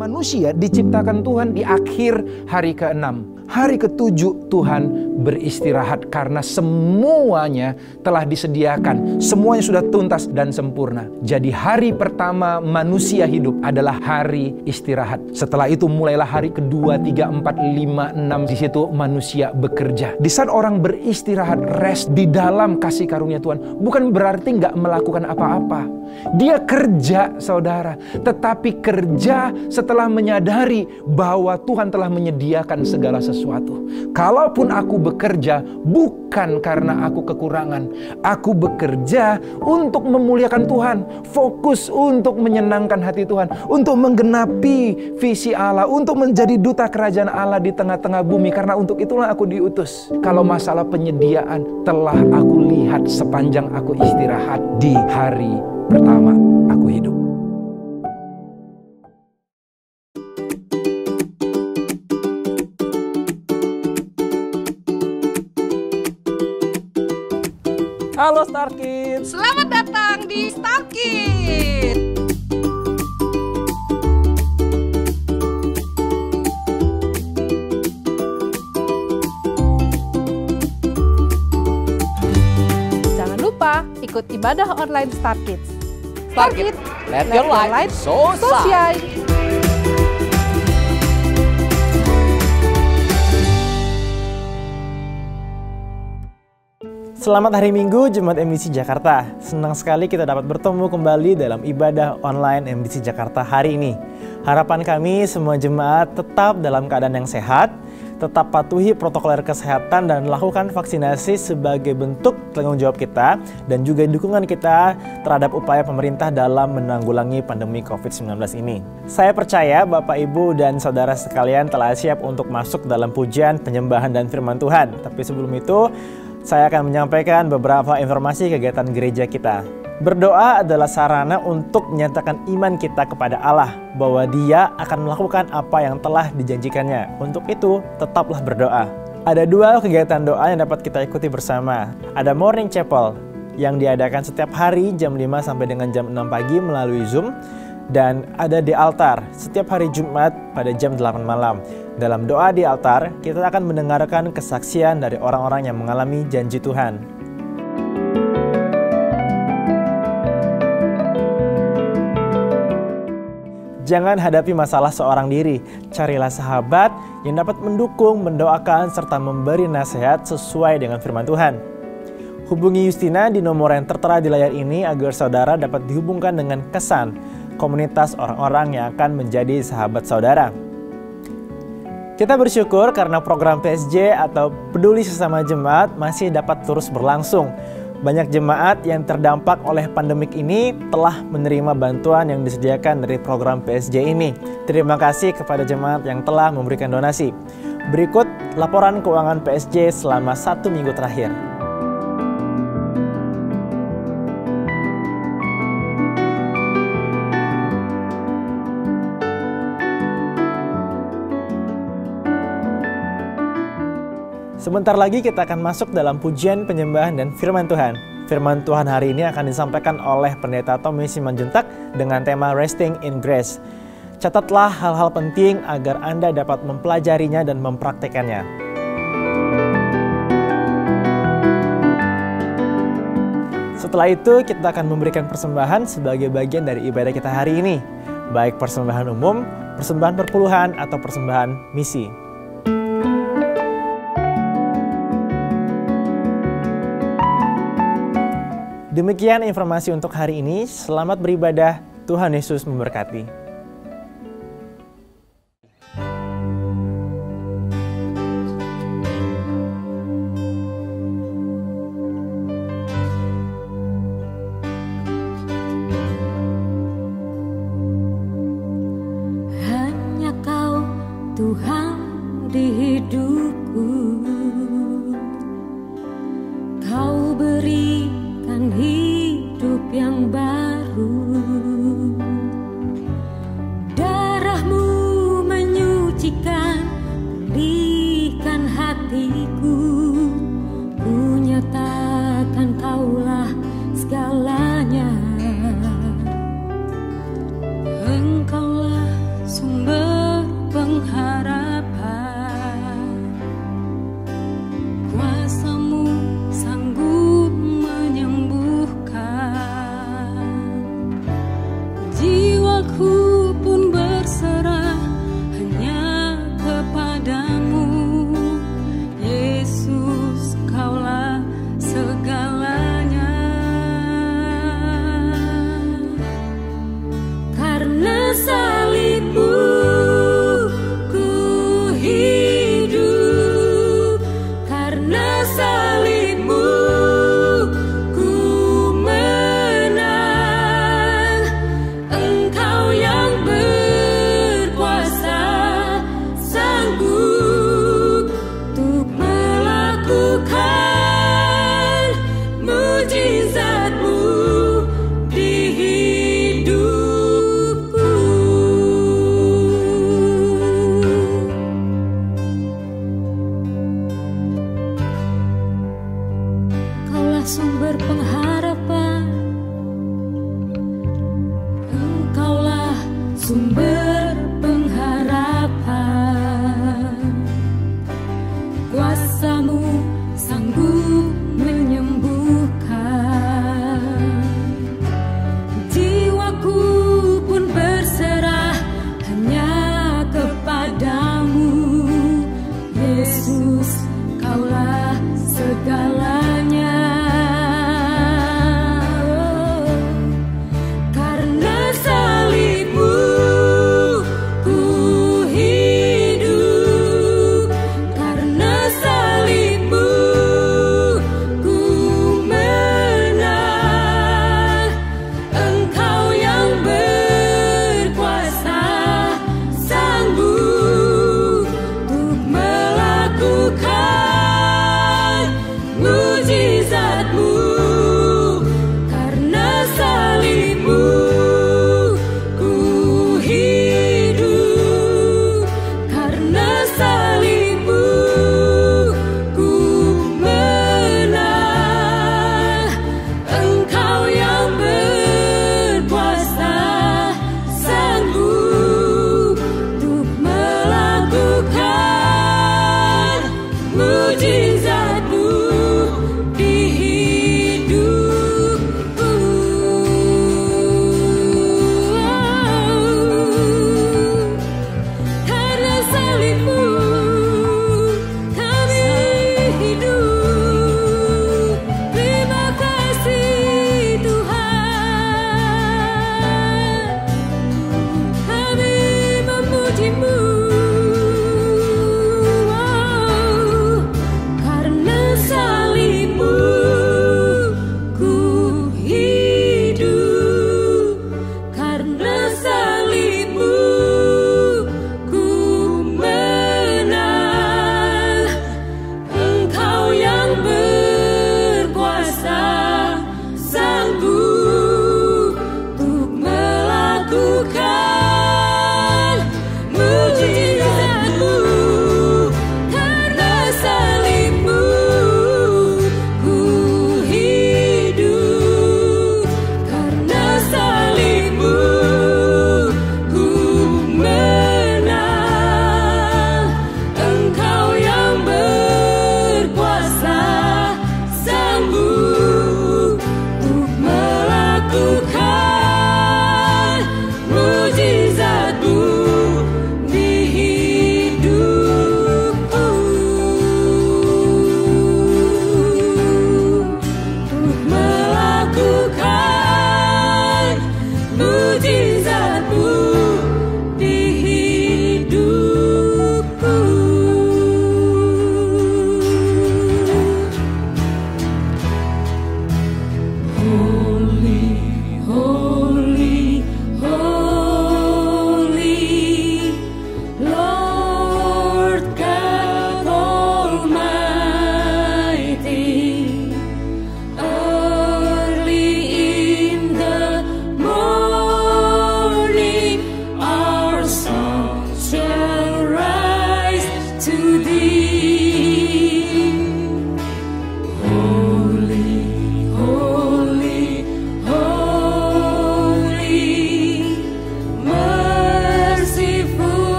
Manusia diciptakan Tuhan di akhir hari ke-6. Hari ke-7 Tuhan beristirahat karena semuanya telah disediakan. Semuanya sudah tuntas dan sempurna. Jadi hari pertama manusia hidup adalah hari istirahat. Setelah itu mulailah hari kedua, 3, 4, 5, 6. Di situ manusia bekerja. Di saat orang beristirahat, rest di dalam kasih karunia Tuhan, bukan berarti nggak melakukan apa-apa. Dia kerja, saudara. Tetapi kerja setelah menyadari bahwa Tuhan telah menyediakan segala sesuatu. Kalaupun aku bekerja bukan karena aku kekurangan, aku bekerja untuk memuliakan Tuhan, fokus untuk menyenangkan hati Tuhan, untuk menggenapi visi Allah, untuk menjadi duta kerajaan Allah di tengah-tengah bumi. Karena untuk itulah aku diutus. Kalau masalah penyediaan telah aku lihat sepanjang aku istirahat di hari pertama aku hidup. Halo Star Kids. Selamat datang di Star Kids. Jangan lupa ikut ibadah online Star Kids. Star Kids, let your light so shine. Selamat hari Minggu, Jemaat MBC Jakarta. Senang sekali kita dapat bertemu kembali dalam ibadah online MBC Jakarta hari ini. Harapan kami semua jemaat tetap dalam keadaan yang sehat, tetap patuhi protokol kesehatan dan lakukan vaksinasi sebagai bentuk tanggung jawab kita dan juga dukungan kita terhadap upaya pemerintah dalam menanggulangi pandemi COVID-19 ini. Saya percaya Bapak, Ibu, dan Saudara sekalian telah siap untuk masuk dalam pujian, penyembahan, dan firman Tuhan. Tapi sebelum itu, saya akan menyampaikan beberapa informasi kegiatan gereja kita. Berdoa adalah sarana untuk menyatakan iman kita kepada Allah bahwa Dia akan melakukan apa yang telah dijanjikannya. Untuk itu, tetaplah berdoa. Ada 2 kegiatan doa yang dapat kita ikuti bersama. Ada Morning Chapel yang diadakan setiap hari jam 5 sampai dengan jam 6 pagi melalui Zoom. Dan ada di altar setiap hari Jumat pada jam 8 malam. Dalam doa di altar, kita akan mendengarkan kesaksian dari orang-orang yang mengalami janji Tuhan. Jangan hadapi masalah seorang diri. Carilah sahabat yang dapat mendukung, mendoakan, serta memberi nasihat sesuai dengan firman Tuhan. Hubungi Justina di nomor yang tertera di layar ini agar saudara dapat dihubungkan dengan Kesan, komunitas orang-orang yang akan menjadi sahabat saudara. Kita bersyukur karena program PSJ atau Peduli Sesama Jemaat masih dapat terus berlangsung. Banyak jemaat yang terdampak oleh pandemik ini telah menerima bantuan yang disediakan dari program PSJ ini. Terima kasih kepada jemaat yang telah memberikan donasi. Berikut laporan keuangan PSJ selama 1 minggu terakhir. Sebentar lagi kita akan masuk dalam pujian, penyembahan, dan firman Tuhan. Firman Tuhan hari ini akan disampaikan oleh Pendeta Tommy Simanjuntak dengan tema Resting in Grace. Catatlah hal-hal penting agar Anda dapat mempelajarinya dan mempraktekannya. Setelah itu kita akan memberikan persembahan sebagai bagian dari ibadah kita hari ini. Baik persembahan umum, persembahan perpuluhan, atau persembahan misi. Demikian informasi untuk hari ini. Selamat beribadah. Tuhan Yesus memberkati. Hanya Kau Tuhan di hidupku. Kau berikan hidup yang baru. Darah-Mu menyucikan, pulihkan hatiku. Ku nyatakan Kaulah segalanya. Engkaulah sumber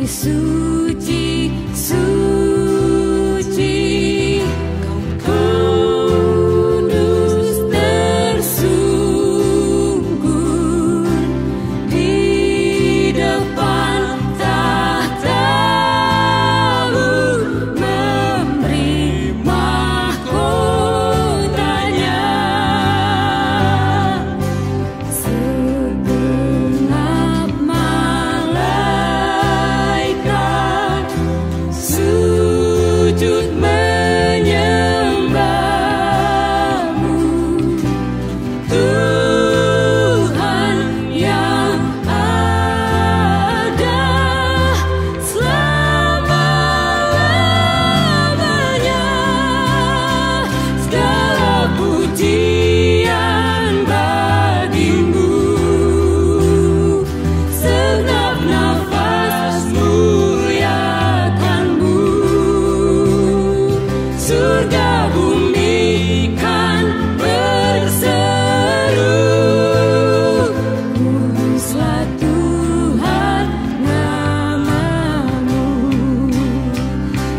suci, suci, kudus tersungkur di depan tahta-Mu, memberi mahkotanya. Segenap malaikat sujud menyembah-Mu, Tuhan yang ada selama-lamanya. Segala pujian bagi-Mu, segenap nafas muliakan-Mu. Surga bumi kan berseru, kuduslah Tuhan nama-Mu.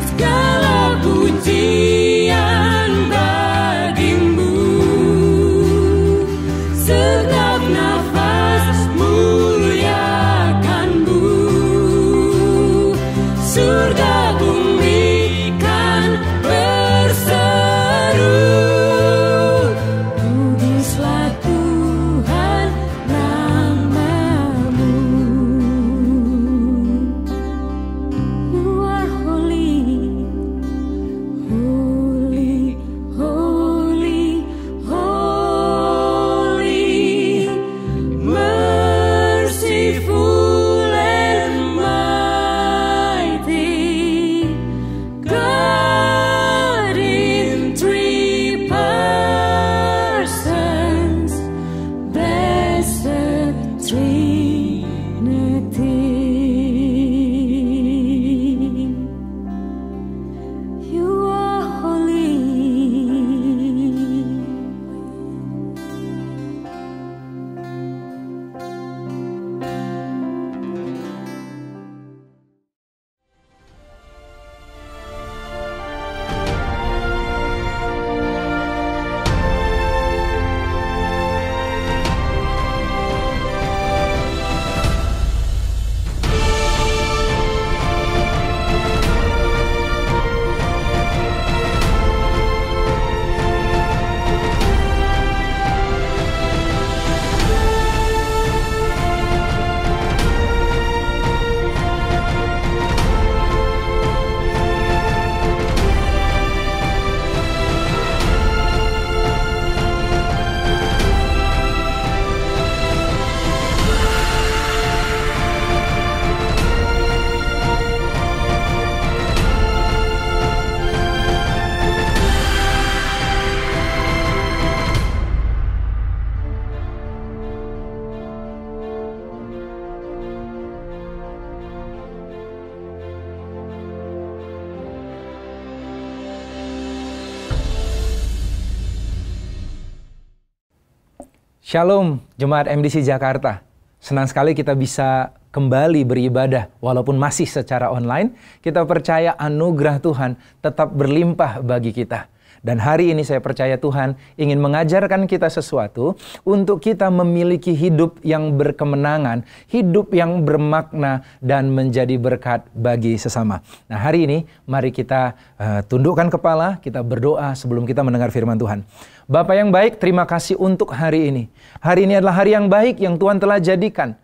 Segala pujian bagi-Mu, segenap nafas muliakan-Mu. Surga bumi kan berseru, kuduslah Tuhan nama-Mu. You are holy, holy, holy, holy, merciful and mighty, God in three persons, blessed Trinity. You are holy. Shalom Jemaat MDC Jakarta. Senang sekali kita bisa kembali beribadah walaupun masih secara online. Kita percaya anugerah Tuhan tetap berlimpah bagi kita. Dan hari ini saya percaya Tuhan ingin mengajarkan kita sesuatu untuk kita memiliki hidup yang berkemenangan, hidup yang bermakna dan menjadi berkat bagi sesama. Nah, hari ini mari kita tundukkan kepala, kita berdoa sebelum kita mendengar firman Tuhan. Bapa yang baik, terima kasih untuk hari ini. Hari ini adalah hari yang baik yang Tuhan telah jadikan.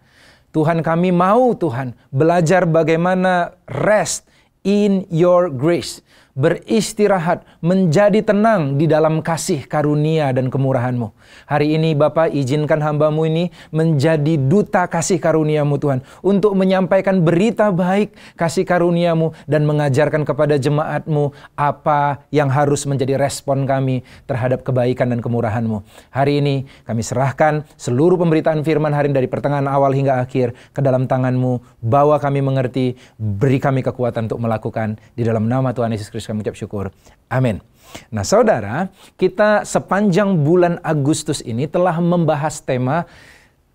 Tuhan, kami mau Tuhan belajar bagaimana rest in your grace. Beristirahat, menjadi tenang di dalam kasih karunia dan kemurahan-Mu. Hari ini Bapa, izinkan hamba-Mu ini menjadi duta kasih karunia-Mu Tuhan, untuk menyampaikan berita baik kasih karunia-Mu dan mengajarkan kepada jemaat-Mu apa yang harus menjadi respon kami terhadap kebaikan dan kemurahan-Mu. Hari ini kami serahkan seluruh pemberitaan firman hari ini dari pertengahan awal hingga akhir ke dalam tangan-Mu. Bawa kami mengerti, beri kami kekuatan untuk melakukan. Di dalam nama Tuhan Yesus Kristus kami ucap syukur. Amin. Nah saudara, kita sepanjang bulan Agustus ini telah membahas tema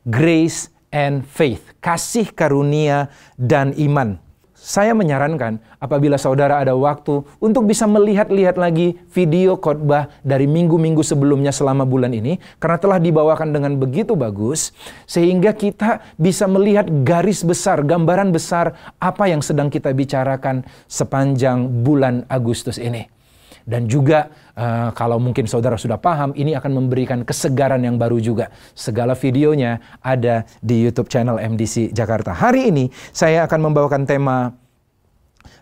Grace and Faith, kasih karunia dan iman. Saya menyarankan apabila saudara ada waktu untuk bisa melihat-lihat lagi video khotbah dari minggu-minggu sebelumnya selama bulan ini, karena telah dibawakan dengan begitu bagus, sehingga kita bisa melihat garis besar, gambaran besar apa yang sedang kita bicarakan sepanjang bulan Agustus ini. Dan juga kalau mungkin saudara sudah paham, ini akan memberikan kesegaran yang baru juga. Segala videonya ada di YouTube channel MDC Jakarta. Hari ini saya akan membawakan tema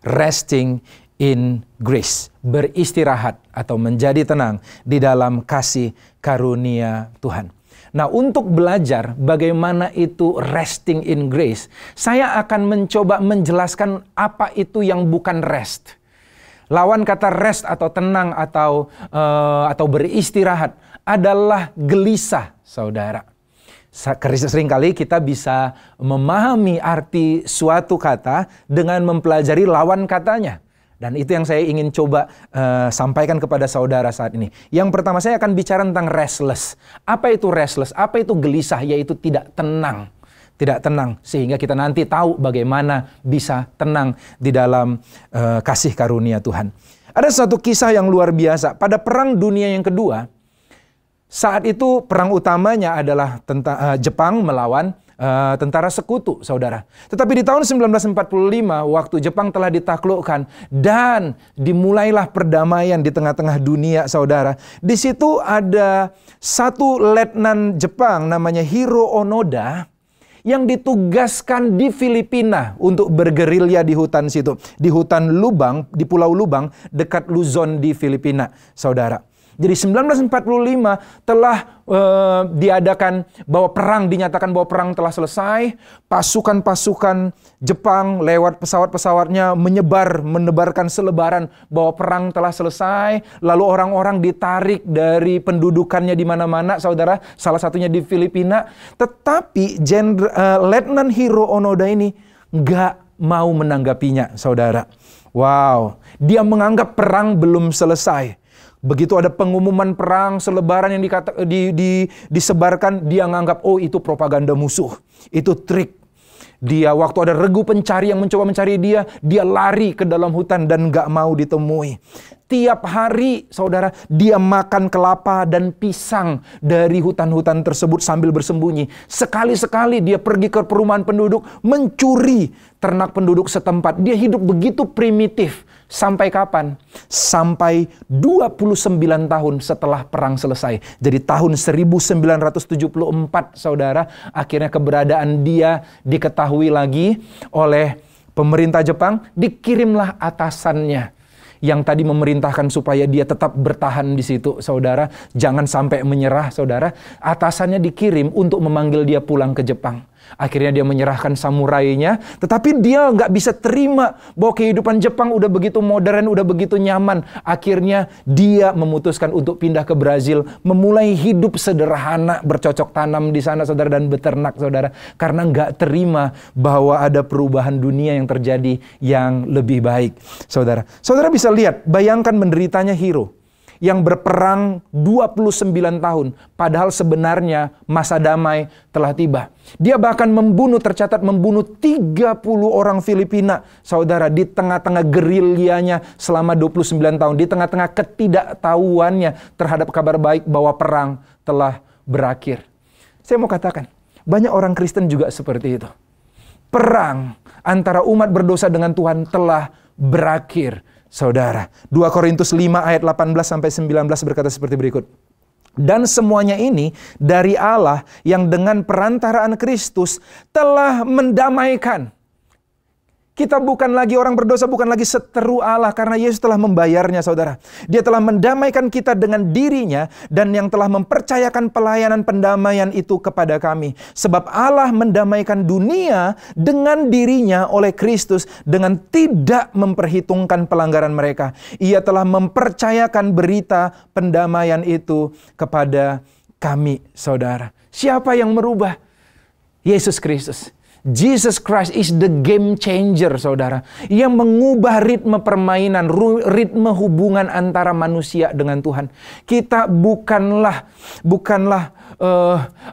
Resting in Grace. Beristirahat atau menjadi tenang di dalam kasih karunia Tuhan. Nah, untuk belajar bagaimana itu resting in grace, saya akan mencoba menjelaskan apa itu yang bukan rest. Lawan kata rest atau tenang atau beristirahat adalah gelisah, saudara. Seringkali kita bisa memahami arti suatu kata dengan mempelajari lawan katanya. Dan itu yang saya ingin coba sampaikan kepada saudara saat ini. Yang pertama, saya akan bicara tentang restless. Apa itu restless? Apa itu gelisah? Yaitu tidak tenang. Tidak tenang, sehingga kita nanti tahu bagaimana bisa tenang di dalam kasih karunia Tuhan. Ada satu kisah yang luar biasa. Pada Perang Dunia yang kedua, saat itu perang utamanya adalah Jepang melawan tentara sekutu, saudara. Tetapi di tahun 1945, waktu Jepang telah ditaklukkan dan dimulailah perdamaian di tengah-tengah dunia, saudara. Di situ ada satu letnan Jepang namanya Hiro Onoda yang ditugaskan di Filipina untuk bergerilya di hutan situ. Di hutan Lubang, di Pulau Lubang, dekat Luzon di Filipina, saudara. Jadi 1945 telah diadakan bahwa dinyatakan bahwa perang telah selesai. Pasukan-pasukan Jepang lewat pesawat-pesawatnya menebarkan selebaran bahwa perang telah selesai. Lalu orang-orang ditarik dari pendudukannya di mana-mana, saudara. Salah satunya di Filipina. Tetapi Letnan Hiro Onoda ini nggak mau menanggapinya, saudara. Wow, dia menganggap perang belum selesai. Begitu ada pengumuman perang, selebaran yang disebarkan, dia menganggap, oh itu propaganda musuh, itu trik. Dia waktu ada regu pencari yang mencoba mencari dia lari ke dalam hutan dan gak mau ditemui. Tiap hari, saudara, dia makan kelapa dan pisang dari hutan-hutan tersebut sambil bersembunyi. Sekali-sekali dia pergi ke perumahan penduduk, mencuri ternak penduduk setempat. Dia hidup begitu primitif. Sampai kapan? Sampai 29 tahun setelah perang selesai. Jadi tahun 1974, saudara, akhirnya keberadaan dia diketahui lagi oleh pemerintah Jepang. Dikirimlah atasannya yang tadi memerintahkan supaya dia tetap bertahan di situ, saudara. Jangan sampai menyerah, saudara. Atasannya dikirim untuk memanggil dia pulang ke Jepang. Akhirnya dia menyerahkan samurainya, tetapi dia nggak bisa terima bahwa kehidupan Jepang udah begitu modern, udah begitu nyaman. Akhirnya dia memutuskan untuk pindah ke Brazil, memulai hidup sederhana, bercocok tanam di sana, saudara, dan beternak, saudara. Karena nggak terima bahwa ada perubahan dunia yang terjadi yang lebih baik, saudara. Saudara bisa lihat, bayangkan menderitanya Hiro yang berperang 29 tahun, padahal sebenarnya masa damai telah tiba. Dia bahkan tercatat membunuh 30 orang Filipina, saudara, di tengah-tengah gerilyanya selama 29 tahun, di tengah-tengah ketidaktahuannya terhadap kabar baik bahwa perang telah berakhir. Saya mau katakan, banyak orang Kristen juga seperti itu. Perang antara umat berdosa dengan Tuhan telah berakhir, saudara. 2 Korintus 5 ayat 18-19 berkata seperti berikut. Dan semuanya ini dari Allah yang dengan perantaraan Kristus telah mendamaikan. Kita bukan lagi orang berdosa, bukan lagi seteru Allah karena Yesus telah membayarnya, saudara. Dia telah mendamaikan kita dengan dirinya dan yang telah mempercayakan pelayanan pendamaian itu kepada kami. Sebab Allah mendamaikan dunia dengan dirinya oleh Kristus dengan tidak memperhitungkan pelanggaran mereka. Ia telah mempercayakan berita pendamaian itu kepada kami, saudara. Siapa yang merubah? Yesus Kristus. Jesus Christ is the game changer, saudara, yang mengubah ritme permainan, ritme hubungan antara manusia dengan Tuhan. Kita bukanlah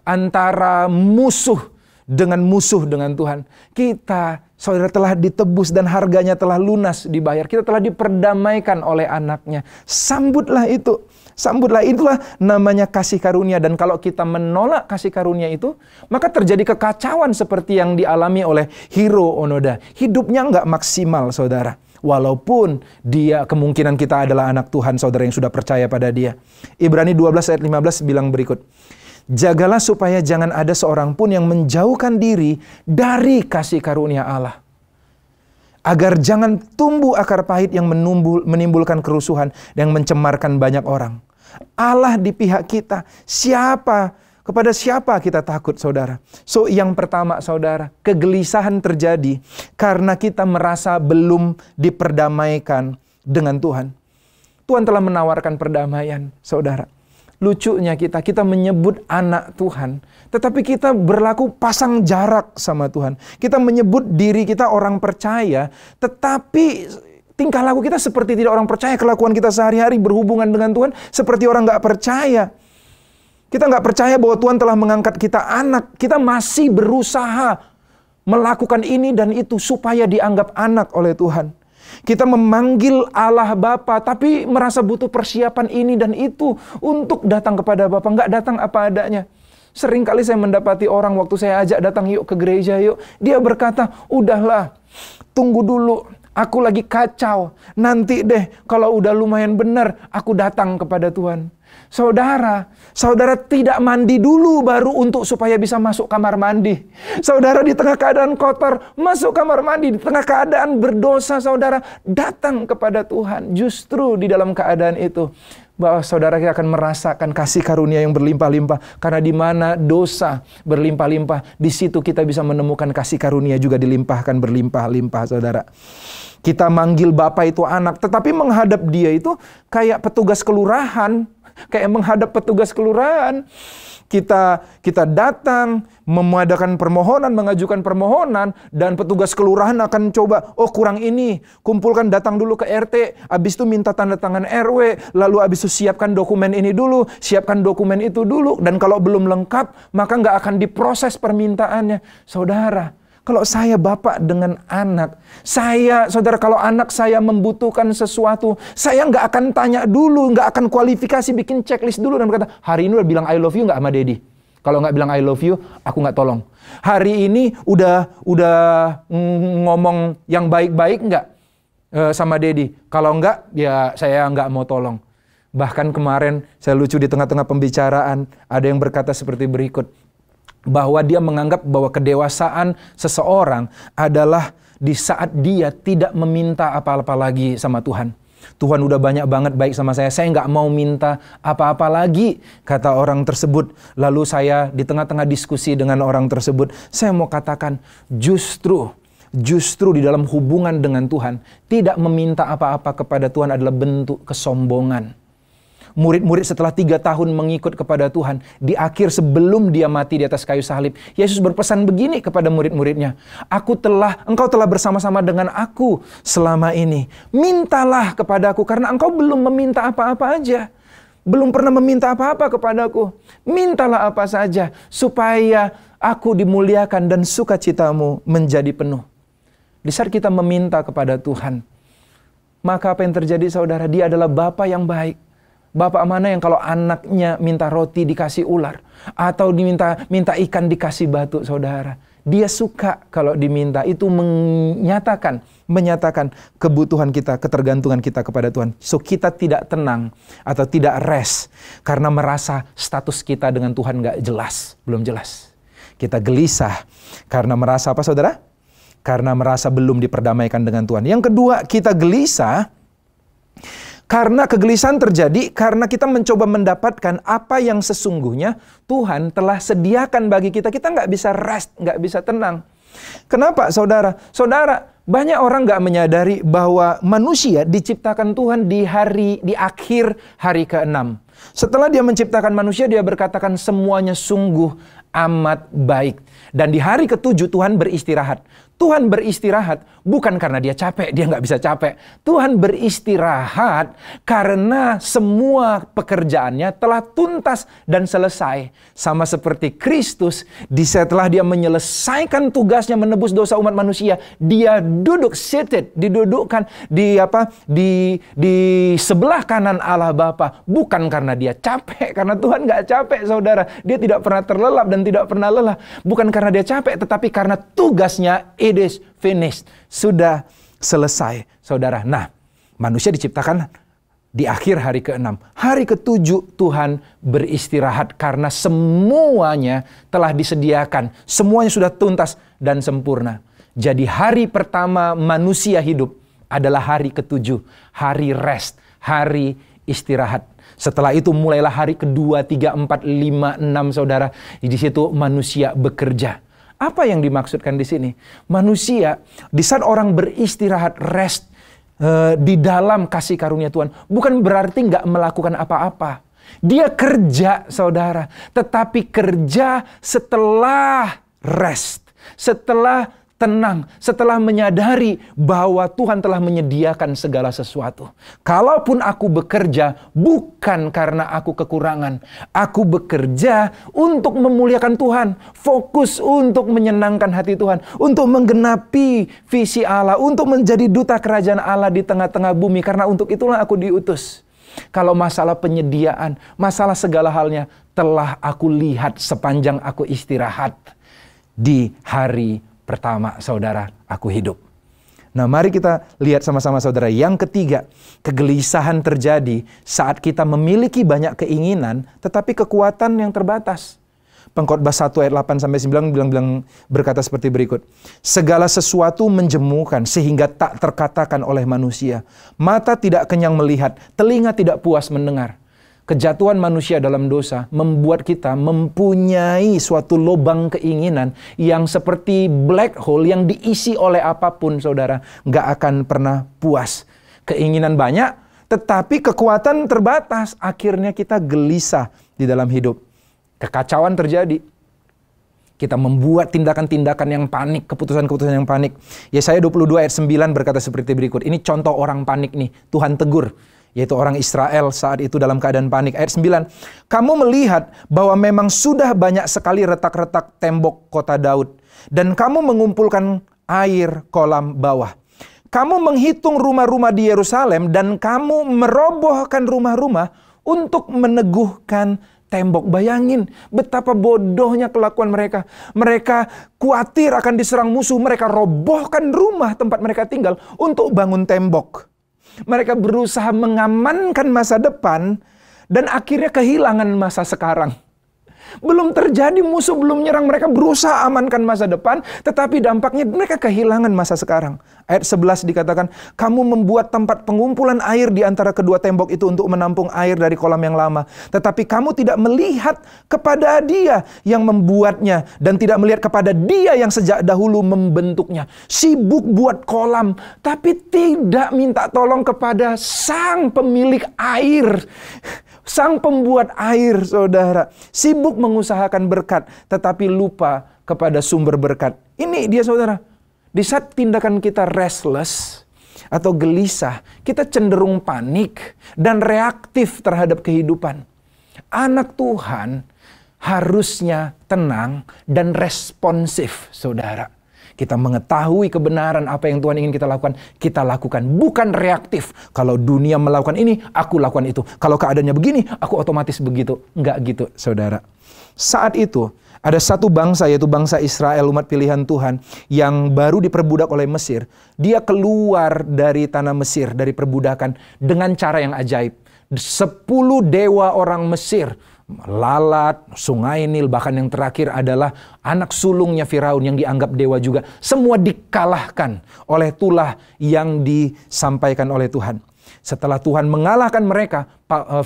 antara musuh dengan musuh dengan Tuhan. Kita, saudara, telah ditebus dan harganya telah lunas dibayar. Kita telah diperdamaikan oleh anaknya. Sambutlah itu. Sambutlah, itulah namanya kasih karunia. Dan kalau kita menolak kasih karunia itu, maka terjadi kekacauan seperti yang dialami oleh Hiro Onoda. Hidupnya nggak maksimal, saudara. Walaupun dia, kemungkinan kita adalah anak Tuhan, saudara, yang sudah percaya pada dia. Ibrani 12 ayat 15 bilang berikut. Jagalah supaya jangan ada seorang pun yang menjauhkan diri dari kasih karunia Allah. Agar jangan tumbuh akar pahit yang menimbulkan kerusuhan dan mencemarkan banyak orang. Allah di pihak kita. Kepada siapa kita takut, saudara? So, yang pertama, saudara, kegelisahan terjadi karena kita merasa belum diperdamaikan dengan Tuhan. Tuhan telah menawarkan perdamaian, saudara. Lucunya kita menyebut anak Tuhan, tetapi kita berlaku pasang jarak sama Tuhan. Kita menyebut diri kita orang percaya, tetapi tingkah laku kita seperti tidak orang percaya. Kelakuan kita sehari-hari berhubungan dengan Tuhan seperti orang nggak percaya. Kita nggak percaya bahwa Tuhan telah mengangkat kita anak. Kita masih berusaha melakukan ini dan itu supaya dianggap anak oleh Tuhan. Kita memanggil Allah Bapa, tapi merasa butuh persiapan ini dan itu untuk datang kepada Bapa. Nggak datang apa adanya. Sering kali saya mendapati orang waktu saya ajak datang yuk ke gereja yuk. Dia berkata, udahlah, tunggu dulu. Aku lagi kacau. Nanti deh kalau udah lumayan benar, aku datang kepada Tuhan. Saudara tidak mandi dulu baru untuk supaya bisa masuk kamar mandi. Saudara di tengah keadaan kotor, masuk kamar mandi. Di tengah keadaan berdosa, saudara datang kepada Tuhan. Justru di dalam keadaan itu, bahwa saudara kita akan merasakan kasih karunia yang berlimpah-limpah. Karena di mana dosa berlimpah-limpah, di situ kita bisa menemukan kasih karunia juga dilimpahkan berlimpah-limpah, saudara. Kita manggil Bapa itu anak, tetapi menghadap dia itu kayak petugas kelurahan. Kayak menghadap petugas kelurahan. Kita datang, mengadakan permohonan, mengajukan permohonan, dan petugas kelurahan akan coba, oh kurang ini, kumpulkan, datang dulu ke RT, habis itu minta tanda tangan RW, lalu habis itu siapkan dokumen ini dulu, siapkan dokumen itu dulu, dan kalau belum lengkap, maka nggak akan diproses permintaannya. Saudara, kalau saya bapak dengan anak, saudara, kalau anak saya membutuhkan sesuatu, saya nggak akan tanya dulu, nggak akan kualifikasi, bikin checklist dulu dan berkata, hari ini udah bilang I love you nggak sama Daddy? Kalau nggak bilang I love you, aku nggak tolong. Hari ini udah ngomong yang baik-baik nggak sama Daddy? Kalau nggak, ya saya nggak mau tolong. Bahkan kemarin saya lucu di tengah-tengah pembicaraan, ada yang berkata seperti berikut. Bahwa dia menganggap bahwa kedewasaan seseorang adalah di saat dia tidak meminta apa-apa lagi sama Tuhan. Tuhan udah banyak banget baik sama saya nggak mau minta apa-apa lagi, kata orang tersebut. Lalu saya di tengah-tengah diskusi dengan orang tersebut, saya mau katakan justru di dalam hubungan dengan Tuhan, tidak meminta apa-apa kepada Tuhan adalah bentuk kesombongan. Murid-murid setelah 3 tahun mengikut kepada Tuhan, di akhir sebelum dia mati di atas kayu salib, Yesus berpesan begini kepada murid-muridnya, engkau telah bersama-sama dengan aku selama ini. Mintalah kepadaku karena engkau belum meminta apa-apa aja. Belum pernah meminta apa-apa kepadaku. Mintalah apa saja supaya aku dimuliakan dan sukacitamu menjadi penuh. Di saat kita meminta kepada Tuhan, maka apa yang terjadi, saudara? Dia adalah Bapa yang baik. Bapak mana yang kalau anaknya minta roti dikasih ular, atau minta ikan dikasih batu, saudara. Dia suka kalau diminta. Itu menyatakan kebutuhan kita, ketergantungan kita kepada Tuhan. So kita tidak tenang atau tidak rest karena merasa status kita dengan Tuhan gak jelas, belum jelas. Kita gelisah karena merasa apa, saudara? Karena merasa belum diperdamaikan dengan Tuhan. Yang kedua, kita gelisah karena kegelisahan terjadi karena kita mencoba mendapatkan apa yang sesungguhnya Tuhan telah sediakan bagi kita. Kita nggak bisa rest, nggak bisa tenang. Kenapa, saudara? Saudara, banyak orang nggak menyadari bahwa manusia diciptakan Tuhan di akhir hari ke-6. Setelah dia menciptakan manusia, dia berkatakan semuanya sungguh amat baik. Dan di hari ke-7 Tuhan beristirahat. Tuhan beristirahat bukan karena dia capek, dia nggak bisa capek. Tuhan beristirahat karena semua pekerjaannya telah tuntas dan selesai. Sama seperti Kristus, setelah dia menyelesaikan tugasnya menebus dosa umat manusia, dia duduk didudukkan di sebelah kanan Allah Bapa. Bukan karena dia capek, karena Tuhan nggak capek, saudara. Dia tidak pernah terlelap dan tidak pernah lelah. Bukan karena dia capek, tetapi karena tugasnya it is finished. Sudah selesai, saudara. Nah, manusia diciptakan di akhir hari ke-6. Hari ke-7 Tuhan beristirahat karena semuanya telah disediakan. Semuanya sudah tuntas dan sempurna. Jadi hari pertama manusia hidup adalah hari ke-7. Hari rest, hari istirahat. Setelah itu mulailah hari kedua, 3, 4, 5, 6, saudara. Di situ manusia bekerja. Apa yang dimaksudkan di sini? Manusia, di saat orang beristirahat, rest di dalam kasih karunia Tuhan, bukan berarti nggak melakukan apa-apa. Dia kerja, saudara. Tetapi kerja setelah rest, setelah tenang, setelah menyadari bahwa Tuhan telah menyediakan segala sesuatu. Kalaupun aku bekerja, bukan karena aku kekurangan. Aku bekerja untuk memuliakan Tuhan. Fokus untuk menyenangkan hati Tuhan. Untuk menggenapi visi Allah. Untuk menjadi duta kerajaan Allah di tengah-tengah bumi. Karena untuk itulah aku diutus. Kalau masalah penyediaan, masalah segala halnya, telah aku lihat sepanjang aku istirahat di hari pertama, saudara, aku hidup. Nah, mari kita lihat sama-sama, saudara. Yang ketiga, kegelisahan terjadi saat kita memiliki banyak keinginan, tetapi kekuatan yang terbatas. Pengkhotbah 1 ayat 8-9 bilang berkata seperti berikut. Segala sesuatu menjemukan sehingga tak terkatakan oleh manusia. Mata tidak kenyang melihat, telinga tidak puas mendengar. Kejatuhan manusia dalam dosa membuat kita mempunyai suatu lubang keinginan yang seperti black hole yang diisi oleh apapun, saudara. Nggak akan pernah puas. Keinginan banyak, tetapi kekuatan terbatas. Akhirnya kita gelisah di dalam hidup. Kekacauan terjadi. Kita membuat tindakan-tindakan yang panik, keputusan-keputusan yang panik. Yesaya 22 ayat 9 berkata seperti berikut. Ini contoh orang panik nih. Tuhan tegur. Yaitu orang Israel saat itu dalam keadaan panik. Ayat 9, kamu melihat bahwa memang sudah banyak sekali retak-retak tembok kota Daud. Dan kamu mengumpulkan air kolam bawah. Kamu menghitung rumah-rumah di Yerusalem dan kamu merobohkan rumah-rumah untuk meneguhkan tembok. Bayangin betapa bodohnya kelakuan mereka. Mereka khawatir akan diserang musuh. Mereka robohkan rumah tempat mereka tinggal untuk bangun tembok. Mereka berusaha mengamankan masa depan dan akhirnya kehilangan masa sekarang. Belum terjadi, musuh belum menyerang, mereka berusaha amankan masa depan, tetapi dampaknya mereka kehilangan masa sekarang. Ayat 11 dikatakan, kamu membuat tempat pengumpulan air di antara kedua tembok itu untuk menampung air dari kolam yang lama. Tetapi kamu tidak melihat kepada Dia yang membuatnya dan tidak melihat kepada Dia yang sejak dahulu membentuknya. Sibuk buat kolam, tapi tidak minta tolong kepada Sang pemilik air. Sang pembuat air, saudara. Sibuk mengusahakan berkat, tetapi lupa kepada sumber berkat. Ini dia, saudara. Di saat tindakan kita restless atau gelisah, kita cenderung panik dan reaktif terhadap kehidupan. Anak Tuhan harusnya tenang dan responsif, saudara. Kita mengetahui kebenaran apa yang Tuhan ingin kita lakukan. Bukan reaktif. Kalau dunia melakukan ini, aku lakukan itu. Kalau keadaannya begini, aku otomatis begitu. Enggak gitu, saudara. Saat itu, ada satu bangsa, yaitu bangsa Israel, umat pilihan Tuhan, yang baru diperbudak oleh Mesir. Dia keluar dari tanah Mesir, dari perbudakan, dengan cara yang ajaib. 10 dewa orang Mesir, Lalat, Sungai Nil, bahkan yang terakhir adalah anak sulungnya Firaun yang dianggap dewa juga. Semua dikalahkan oleh tulah yang disampaikan oleh Tuhan. Setelah Tuhan mengalahkan mereka,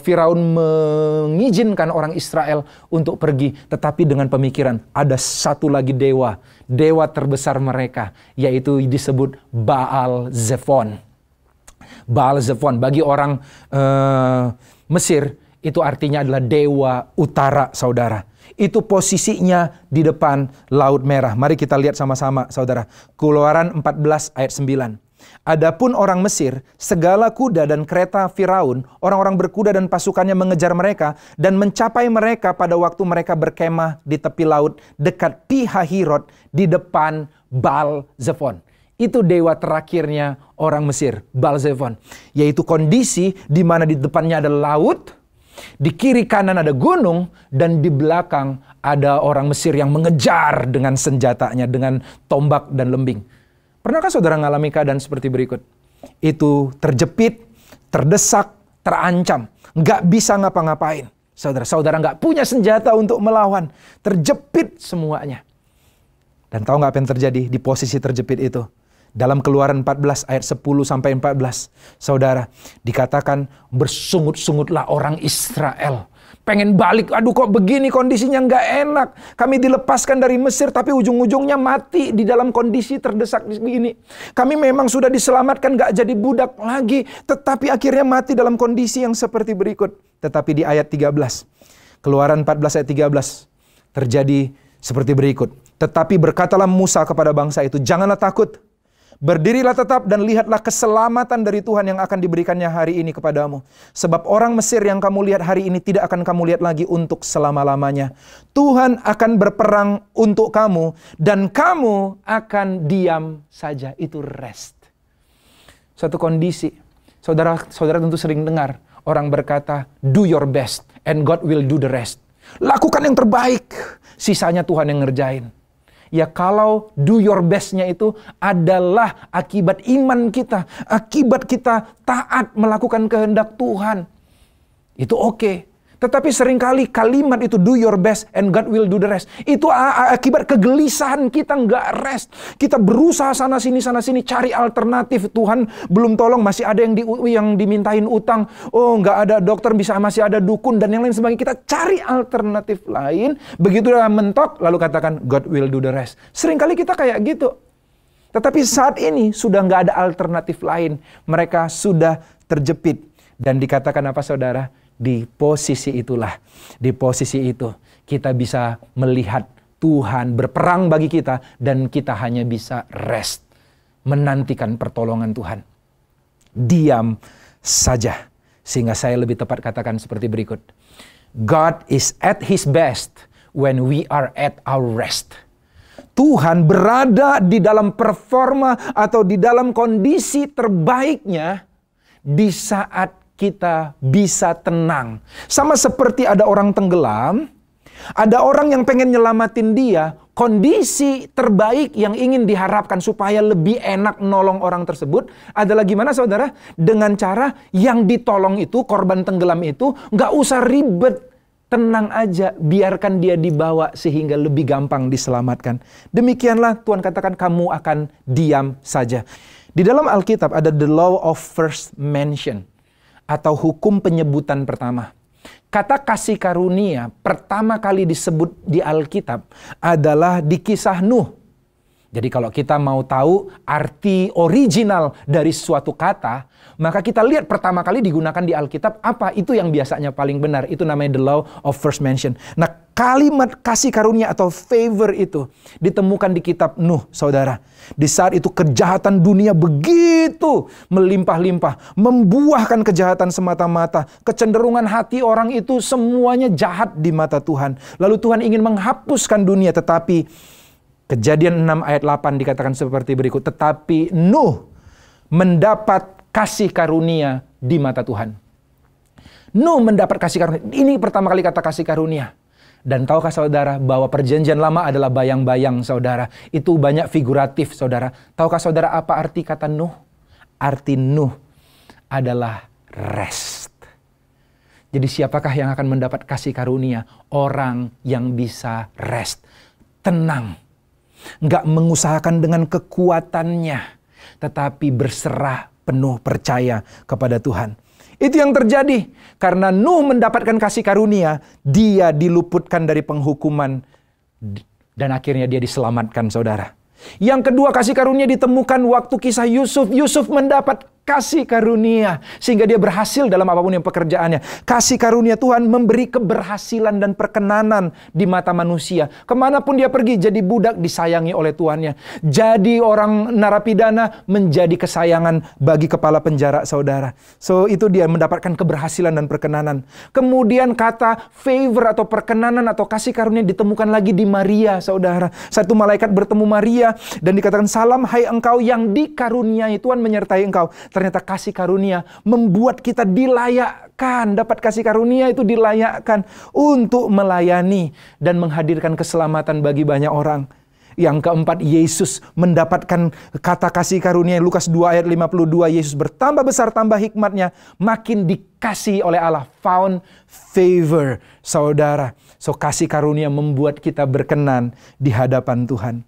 Firaun mengizinkan orang Israel untuk pergi. Tetapi dengan pemikiran, ada satu lagi dewa terbesar mereka, yaitu disebut Baal Zephon. Baal Zephon bagi orang Mesir itu artinya adalah dewa utara, saudara. Itu posisinya di depan Laut Merah. Mari kita lihat sama-sama, saudara. Keluaran 14 ayat 9. Adapun orang Mesir, segala kuda dan kereta Firaun, orang-orang berkuda dan pasukannya mengejar mereka dan mencapai mereka pada waktu mereka berkemah di tepi laut dekat Pi-hahirot di depan Baal-Zephon. Itu dewa terakhirnya orang Mesir, Baal-Zephon. Yaitu kondisi di mana di depannya ada laut, di kiri kanan ada gunung, dan di belakang ada orang Mesir yang mengejar dengan senjatanya, dengan tombak dan lembing. Pernahkah saudara mengalami keadaan seperti berikut? Itu terjepit, terdesak, terancam, nggak bisa ngapa-ngapain. Saudara nggak punya senjata untuk melawan, terjepit semuanya. Dan tahu nggak apa yang terjadi di posisi terjepit itu? Dalam Keluaran 14 ayat 10 sampai 14, saudara, dikatakan bersungut-sungutlah orang Israel. Pengen balik, aduh kok begini kondisinya nggak enak. Kami dilepaskan dari Mesir tapi ujung-ujungnya mati di dalam kondisi terdesak ini. Kami memang sudah diselamatkan, nggak jadi budak lagi, tetapi akhirnya mati dalam kondisi yang seperti berikut. Tetapi di ayat 13, Keluaran 14 ayat 13, terjadi seperti berikut. Tetapi berkatalah Musa kepada bangsa itu, janganlah takut. Berdirilah tetap dan lihatlah keselamatan dari Tuhan yang akan diberikannya hari ini kepadamu. Sebab orang Mesir yang kamu lihat hari ini tidak akan kamu lihat lagi untuk selama-lamanya. Tuhan akan berperang untuk kamu dan kamu akan diam saja. Itu rest. Suatu kondisi. Saudara tentu sering dengar orang berkata, do your best and God will do the rest. Lakukan yang terbaik, sisanya Tuhan yang ngerjain. Ya kalau do your best-nya itu adalah akibat iman kita. Akibat kita taat melakukan kehendak Tuhan. Itu oke. Tetapi seringkali kalimat itu do your best and God will do the rest. Itu akibat kegelisahan kita nggak rest. Kita berusaha sana sini cari alternatif. Tuhan belum tolong, masih ada yang dimintain utang. Oh nggak ada dokter, masih ada dukun dan yang lain sebagainya. Kita cari alternatif lain. Begitu udah mentok lalu katakan God will do the rest. Seringkali kita kayak gitu. Tetapi saat ini sudah nggak ada alternatif lain. Mereka sudah terjepit. Dan dikatakan apa saudara? Di posisi itulah, di posisi itu kita bisa melihat Tuhan berperang bagi kita dan kita hanya bisa rest, menantikan pertolongan Tuhan. Diam saja. Sehingga saya lebih tepat katakan seperti berikut. God is at His best when we are at our rest. Tuhan berada di dalam performa atau di dalam kondisi terbaiknya di saat kita bisa tenang. Sama seperti ada orang tenggelam, ada orang yang pengen nyelamatin dia, kondisi terbaik yang ingin diharapkan supaya lebih enak nolong orang tersebut adalah gimana saudara? Dengan cara yang ditolong itu, korban tenggelam itu, nggak usah ribet. Tenang aja, biarkan dia dibawa sehingga lebih gampang diselamatkan. Demikianlah Tuhan katakan kamu akan diam saja. Di dalam Alkitab ada the law of first mention. Atau hukum penyebutan pertama. Kata kasih karunia pertama kali disebut di Alkitab adalah di kisah Nuh. Jadi kalau kita mau tahu arti original dari suatu kata, maka kita lihat pertama kali digunakan di Alkitab apa, itu yang biasanya paling benar. Itu namanya the law of first mention. Nah, kalimat kasih karunia atau favor itu ditemukan di kitab Nuh, saudara. Di saat itu kejahatan dunia begitu melimpah-limpah, membuahkan kejahatan semata-mata. Kecenderungan hati orang itu semuanya jahat di mata Tuhan. Lalu Tuhan ingin menghapuskan dunia, tetapi Kejadian 6 ayat 8 dikatakan seperti berikut. Tetapi Nuh mendapat kasih karunia di mata Tuhan. Nuh mendapat kasih karunia. Ini pertama kali kata kasih karunia. Dan tahukah saudara bahwa perjanjian lama adalah bayang-bayang saudara. Itu banyak figuratif saudara. Tahukah saudara apa arti kata Nuh? Arti Nuh adalah rest. Jadi siapakah yang akan mendapat kasih karunia? Orang yang bisa rest. Tenang. Nggak mengusahakan dengan kekuatannya, tetapi berserah penuh percaya kepada Tuhan. Itu yang terjadi. Karena Nuh mendapatkan kasih karunia, dia diluputkan dari penghukuman dan akhirnya dia diselamatkan, saudara. Yang kedua, kasih karunia ditemukan waktu kisah Yusuf. Yusuf mendapat kasih karunia sehingga dia berhasil dalam apapun yang pekerjaannya. Kasih karunia Tuhan memberi keberhasilan dan perkenanan di mata manusia. Kemanapun dia pergi, jadi budak disayangi oleh tuannya. Jadi orang narapidana menjadi kesayangan bagi kepala penjara, saudara. So itu dia mendapatkan keberhasilan dan perkenanan. Kemudian kata favor atau perkenanan atau kasih karunia ditemukan lagi di Maria, saudara. Satu malaikat bertemu Maria dan dikatakan, salam hai engkau yang dikaruniai, Tuhan menyertai engkau. Ternyata kasih karunia membuat kita dilayakkan. Dapat kasih karunia itu dilayakkan untuk melayani dan menghadirkan keselamatan bagi banyak orang. Yang keempat, Yesus mendapatkan kata kasih karunia. Lukas 2 ayat 52, Yesus bertambah besar tambah hikmatnya, makin dikasihi oleh Allah. Found favor, saudara. So kasih karunia membuat kita berkenan di hadapan Tuhan.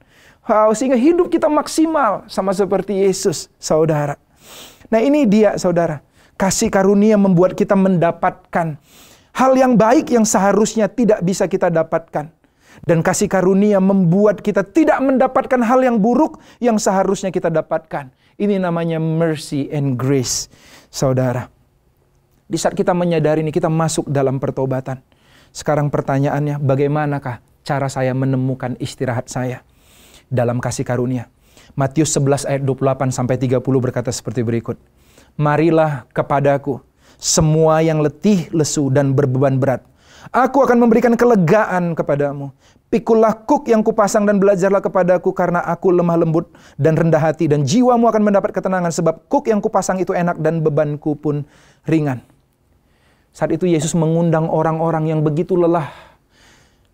Wow, sehingga hidup kita maksimal sama seperti Yesus, saudara. Nah ini dia, saudara. Kasih karunia membuat kita mendapatkan hal yang baik yang seharusnya tidak bisa kita dapatkan. Dan kasih karunia membuat kita tidak mendapatkan hal yang buruk yang seharusnya kita dapatkan. Ini namanya mercy and grace, saudara. Di saat kita menyadari ini, kita masuk dalam pertobatan. Sekarang pertanyaannya, bagaimanakah cara saya menemukan istirahat saya dalam kasih karunia? Matius 11 ayat 28 sampai 30 berkata seperti berikut. Marilah kepadaku semua yang letih, lesu dan berbeban berat. Aku akan memberikan kelegaan kepadamu. Pikullah kuk yang kupasang dan belajarlah kepadaku karena aku lemah lembut dan rendah hati dan jiwamu akan mendapat ketenangan sebab kuk yang kupasang itu enak dan bebanku pun ringan. Saat itu Yesus mengundang orang-orang yang begitu lelah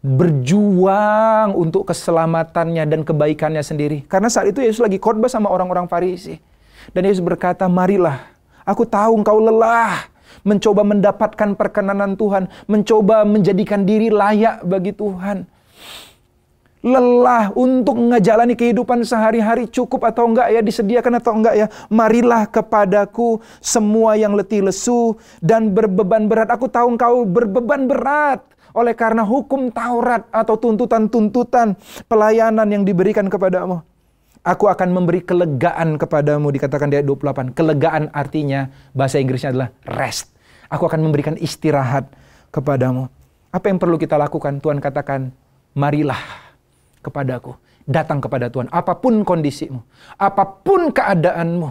berjuang untuk keselamatannya dan kebaikannya sendiri. Karena saat itu Yesus lagi khotbah sama orang-orang Farisi. Dan Yesus berkata, marilah, aku tahu engkau lelah, mencoba mendapatkan perkenanan Tuhan, mencoba menjadikan diri layak bagi Tuhan. Lelah untuk menjalani kehidupan sehari-hari, cukup atau enggak ya, disediakan atau enggak ya. Marilah kepadaku semua yang letih lesu dan berbeban berat. Aku tahu engkau berbeban berat oleh karena hukum Taurat atau tuntutan-tuntutan pelayanan yang diberikan kepadamu. Aku akan memberi kelegaan kepadamu, dikatakan di ayat 28. Kelegaan artinya, bahasa Inggrisnya adalah rest. Aku akan memberikan istirahat kepadamu. Apa yang perlu kita lakukan? Tuhan katakan, marilah kepadaku. Datang kepada Tuhan. Apapun kondisimu, apapun keadaanmu.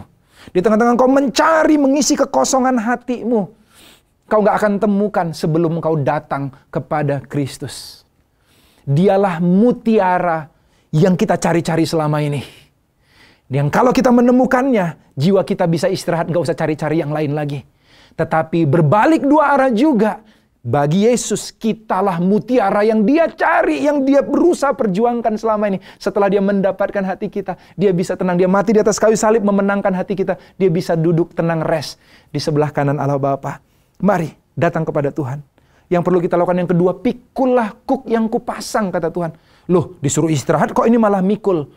Di tengah-tengah kau mencari, mengisi kekosongan hatimu, kau gak akan temukan sebelum kau datang kepada Kristus. Dialah mutiara yang kita cari-cari selama ini. Yang kalau kita menemukannya, jiwa kita bisa istirahat, gak usah cari-cari yang lain lagi. Tetapi berbalik dua arah juga. Bagi Yesus, kitalah mutiara yang dia cari, yang dia berusaha perjuangkan selama ini. Setelah dia mendapatkan hati kita, dia bisa tenang. Dia mati di atas kayu salib memenangkan hati kita. Dia bisa duduk tenang, rest di sebelah kanan Allah Bapa. Mari datang kepada Tuhan. Yang perlu kita lakukan yang kedua, pikullah kuk yang kupasang, kata Tuhan. Loh, disuruh istirahat kok ini malah mikul.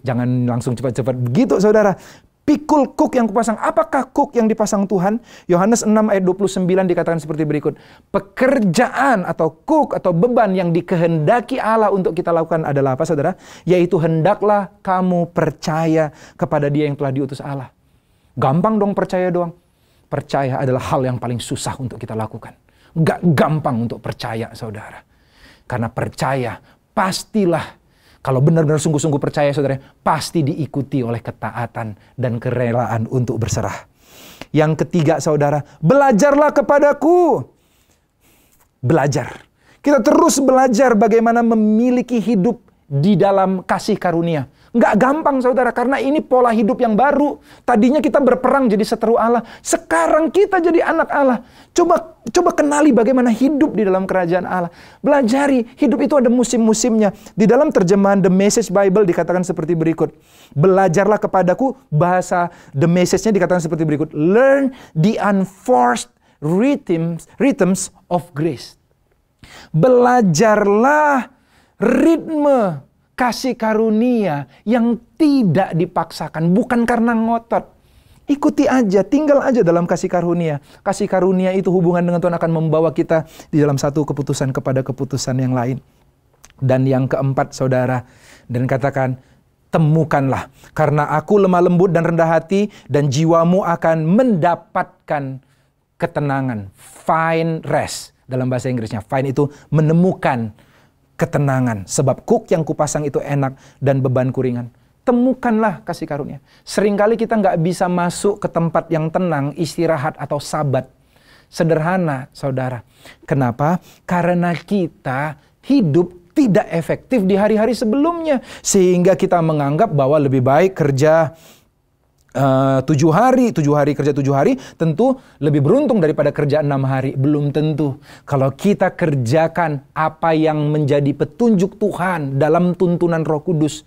Jangan langsung cepat-cepat begitu, saudara. Pikul kuk yang kupasang. Apakah kuk yang dipasang Tuhan? Yohanes 6 ayat 29 dikatakan seperti berikut. Pekerjaan atau kuk atau beban yang dikehendaki Allah untuk kita lakukan adalah apa, saudara? Yaitu hendaklah kamu percaya kepada Dia yang telah diutus Allah. Gampang dong percaya doang. Percaya adalah hal yang paling susah untuk kita lakukan. Gak gampang untuk percaya, saudara. Karena percaya pastilah, kalau benar-benar sungguh-sungguh percaya, saudara, pasti diikuti oleh ketaatan dan kerelaan untuk berserah. Yang ketiga, saudara, belajarlah kepadaku. Belajar. Kita terus belajar bagaimana memiliki hidup di dalam kasih karunia. Nggak gampang, saudara, karena ini pola hidup yang baru. Tadinya kita berperang jadi seteru Allah. Sekarang kita jadi anak Allah. Coba kenali bagaimana hidup di dalam kerajaan Allah. Belajari, hidup itu ada musim-musimnya. Di dalam terjemahan The Message Bible dikatakan seperti berikut. Belajarlah kepadaku, bahasa The Message-nya dikatakan seperti berikut. Learn the unforced rhythms of grace. Belajarlah ritme kasih karunia yang tidak dipaksakan, bukan karena ngotot. Ikuti aja, tinggal aja dalam kasih karunia. Kasih karunia itu hubungan dengan Tuhan akan membawa kita di dalam satu keputusan kepada keputusan yang lain. Dan yang keempat, saudara, dan katakan, temukanlah. Karena aku lemah lembut dan rendah hati, dan jiwamu akan mendapatkan ketenangan. Find rest. Dalam bahasa Inggrisnya, find itu menemukan ketenangan. Sebab kuk yang kupasang itu enak dan bebanku ringan. Temukanlah kasih karunia. Seringkali kita nggak bisa masuk ke tempat yang tenang, istirahat atau sabat. Sederhana, saudara. Kenapa? Karena kita hidup tidak efektif di hari-hari sebelumnya. Sehingga kita menganggap bahwa lebih baik kerja 7 hari kerja 7 hari, tentu lebih beruntung daripada kerja 6 hari. Belum tentu. Kalau kita kerjakan apa yang menjadi petunjuk Tuhan dalam tuntunan Roh Kudus,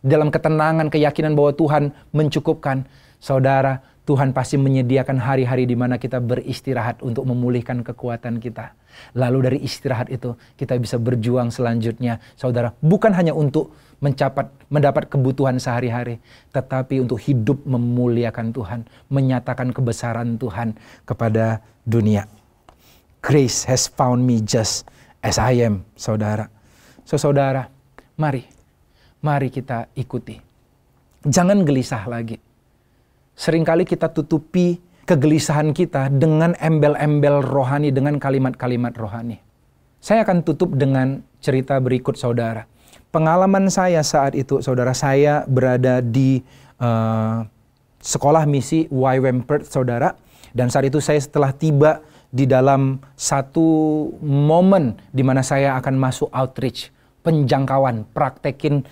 dalam ketenangan, keyakinan bahwa Tuhan mencukupkan, saudara, Tuhan pasti menyediakan hari-hari di mana kita beristirahat untuk memulihkan kekuatan kita. Lalu dari istirahat itu kita bisa berjuang selanjutnya, saudara. Bukan hanya untuk mendapat kebutuhan sehari-hari, tetapi untuk hidup memuliakan Tuhan, menyatakan kebesaran Tuhan kepada dunia. Grace has found me just as I am, saudara. So, saudara, mari kita ikuti. Jangan gelisah lagi. Seringkali kita tutupi kegelisahan kita dengan embel-embel rohani, dengan kalimat-kalimat rohani. Saya akan tutup dengan cerita berikut, saudara. Pengalaman saya saat itu, saudara, saya berada di sekolah misi YWAM Perth, saudara. Dan saat itu saya setelah tiba di dalam satu momen di mana saya akan masuk outreach, penjangkauan, praktekin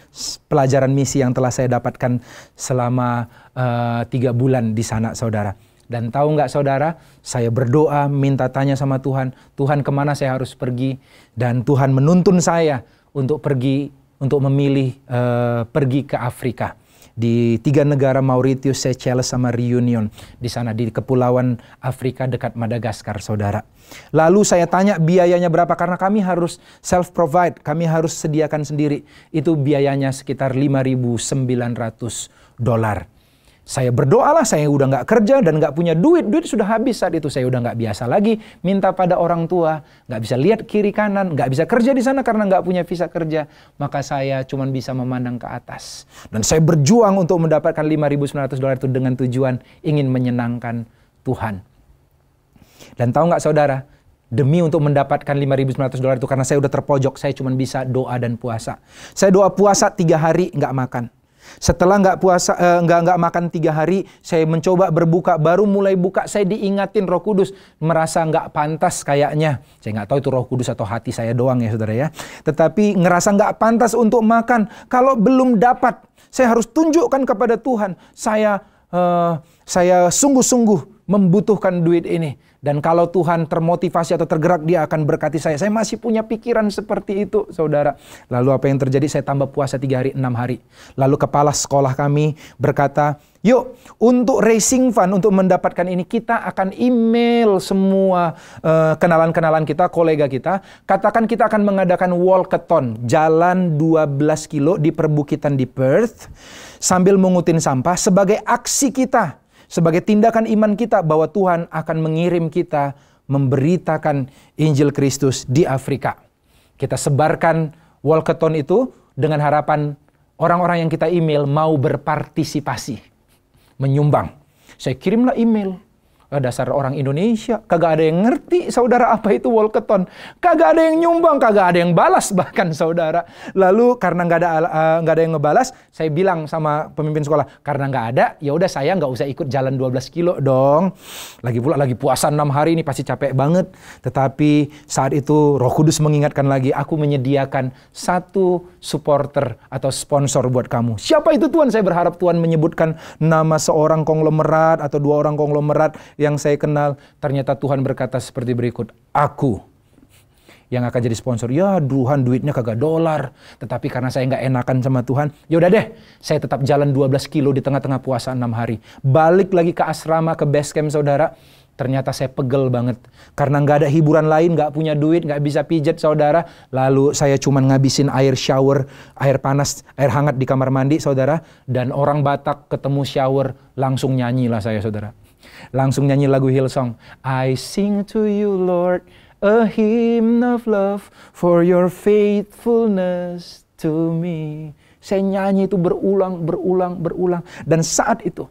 pelajaran misi yang telah saya dapatkan selama 3 bulan di sana, saudara. Dan tahu nggak, saudara, saya berdoa, minta tanya sama Tuhan, Tuhan kemana saya harus pergi? Dan Tuhan menuntun saya untuk memilih pergi ke Afrika. Di 3 negara, Mauritius, Seychelles, sama Reunion. Di sana, di kepulauan Afrika dekat Madagaskar, saudara. Lalu saya tanya biayanya berapa, karena kami harus self-provide, kami harus sediakan sendiri. Itu biayanya sekitar $5.900. Saya berdoalah, saya udah nggak kerja dan nggak punya duit sudah habis saat itu. Saya udah nggak biasa lagi minta pada orang tua, nggak bisa lihat kiri kanan, nggak bisa kerja di sana karena nggak punya visa kerja. Maka saya cuma bisa memandang ke atas. Dan saya berjuang untuk mendapatkan $5.900 itu dengan tujuan ingin menyenangkan Tuhan. Dan tahu nggak, saudara, demi untuk mendapatkan $5.900 itu, karena saya udah terpojok, saya cuma bisa doa dan puasa. Saya doa puasa 3 hari nggak makan. Setelah nggak makan 3 hari, saya mencoba berbuka. Baru mulai buka, saya diingatin Roh Kudus, merasa nggak pantas kayaknya. Saya nggak tahu itu Roh Kudus atau hati saya doang ya, saudara ya. Tetapi ngerasa nggak pantas untuk makan. Kalau belum dapat, saya harus tunjukkan kepada Tuhan, saya sungguh-sungguh membutuhkan duit ini. Dan kalau Tuhan termotivasi atau tergerak, Dia akan berkati saya. Saya masih punya pikiran seperti itu, saudara. Lalu apa yang terjadi? Saya tambah puasa 3 hari, 6 hari. Lalu kepala sekolah kami berkata, yuk, untuk raising fund, untuk mendapatkan ini, kita akan email semua kenalan-kenalan kita, kolega kita. Katakan kita akan mengadakan walkathon, jalan 12 kilo di perbukitan di Perth, sambil mengutin sampah, sebagai aksi kita, sebagai tindakan iman kita bahwa Tuhan akan mengirim kita memberitakan Injil Kristus di Afrika. Kita sebarkan walkathon itu dengan harapan orang-orang yang kita email mau berpartisipasi, menyumbang. Saya kirimlah email. Dasar orang Indonesia, kagak ada yang ngerti, saudara, apa itu walkathon. Kagak ada yang nyumbang, kagak ada yang balas bahkan, saudara. Lalu karena nggak ada yang ngebalas, saya bilang sama pemimpin sekolah, karena nggak ada, ya udah saya nggak usah ikut jalan 12 kilo dong. Lagi puasa 6 hari ini pasti capek banget. Tetapi saat itu Roh Kudus mengingatkan lagi, aku menyediakan 1 supporter atau sponsor buat kamu. Siapa itu, Tuhan? Saya berharap Tuhan menyebutkan nama seorang konglomerat atau 2 orang konglomerat yang saya kenal. Ternyata Tuhan berkata seperti berikut, aku yang akan jadi sponsor. Ya Tuhan, duitnya kagak $. Tetapi karena saya nggak enakan sama Tuhan, ya udah deh, saya tetap jalan 12 kilo di tengah-tengah puasa 6 hari. Balik lagi ke asrama, ke base camp, saudara. Ternyata saya pegel banget. Karena nggak ada hiburan lain, nggak punya duit, nggak bisa pijet, saudara. Lalu saya cuma ngabisin air shower, air panas, air hangat di kamar mandi, saudara. Dan orang Batak ketemu shower, langsung nyanyi lah saya, saudara. Langsung nyanyi lagu Hillsong. I sing to you, Lord, a hymn of love for your faithfulness to me. Saya nyanyi itu berulang. Dan saat itu,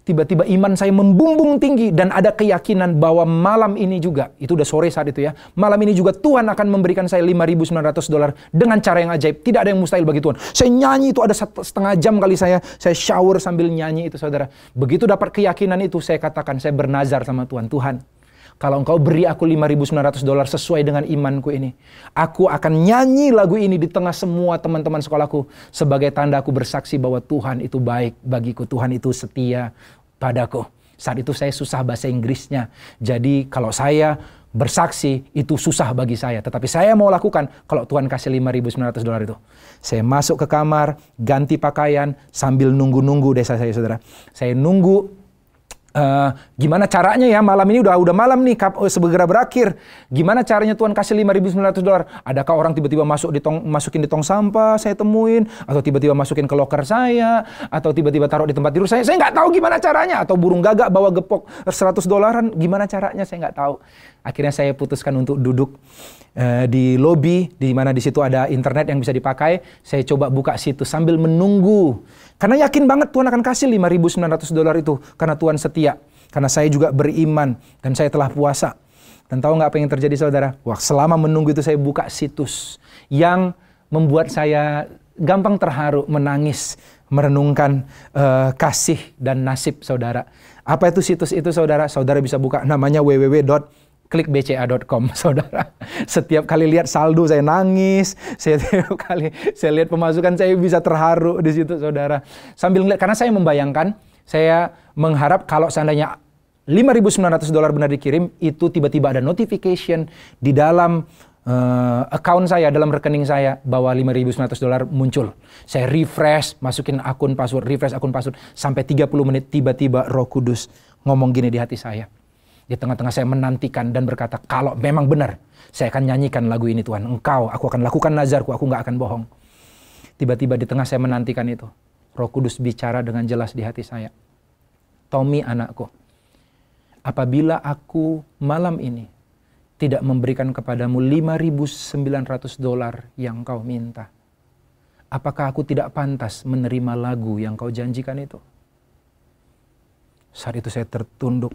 tiba-tiba iman saya membumbung tinggi dan ada keyakinan bahwa malam ini juga, itu udah sore saat itu ya, malam ini juga Tuhan akan memberikan saya $5.900 dengan cara yang ajaib. Tidak ada yang mustahil bagi Tuhan. Saya nyanyi itu ada setengah jam kali saya shower sambil nyanyi itu saudara. Begitu dapat keyakinan itu saya katakan, saya bernazar sama Tuhan, Tuhan, kalau Engkau beri aku $5.900 sesuai dengan imanku ini, aku akan nyanyi lagu ini di tengah semua teman-teman sekolahku sebagai tanda aku bersaksi bahwa Tuhan itu baik bagiku, Tuhan itu setia padaku. Saat itu saya susah bahasa Inggrisnya, jadi kalau saya bersaksi itu susah bagi saya. Tetapi saya mau lakukan kalau Tuhan kasih $5.900 itu. Saya masuk ke kamar, ganti pakaian sambil nunggu-nunggu desa saya saudara. Saya nunggu. Gimana caranya ya, malam ini udah malam nih, segera berakhir. Gimana caranya Tuhan kasih $5.900? Adakah orang tiba-tiba masukin di tong sampah saya temuin, atau tiba-tiba masukin ke loker saya, atau tiba-tiba taruh di tempat tidur saya nggak tahu gimana caranya. Atau burung gagak bawa gepok $100, gimana caranya saya nggak tahu. Akhirnya saya putuskan untuk duduk di lobi, di mana di situ ada internet yang bisa dipakai. Saya coba buka situs sambil menunggu. Karena yakin banget Tuhan akan kasih $5.900 itu. Karena Tuhan setia. Karena saya juga beriman. Dan saya telah puasa. Dan tahu nggak apa yang terjadi saudara? Wah, selama menunggu itu saya buka situs. Yang membuat saya gampang terharu, menangis. Merenungkan kasih dan nasib saudara. Apa itu situs itu saudara? Saudara bisa buka, namanya www.klikbca.com saudara. Setiap kali lihat saldo saya nangis, setiap kali saya lihat pemasukan saya bisa terharu di situ saudara. Sambil ngeliat, karena saya membayangkan, saya mengharap kalau seandainya $5.900 benar dikirim, itu tiba-tiba ada notification di dalam account saya, dalam rekening saya, bahwa $5.900 muncul. Saya refresh, masukin akun password, sampai 30 menit tiba-tiba Roh Kudus ngomong gini di hati saya. Di tengah-tengah saya menantikan dan berkata, kalau memang benar, saya akan nyanyikan lagu ini Tuhan. Aku akan lakukan nazarku, aku nggak akan bohong. Tiba-tiba di tengah saya menantikan itu, Roh Kudus bicara dengan jelas di hati saya. Tommy anakku, apabila aku malam ini tidak memberikan kepadamu $5.900 yang kau minta, apakah aku tidak pantas menerima lagu yang kau janjikan itu? Saat itu saya tertunduk.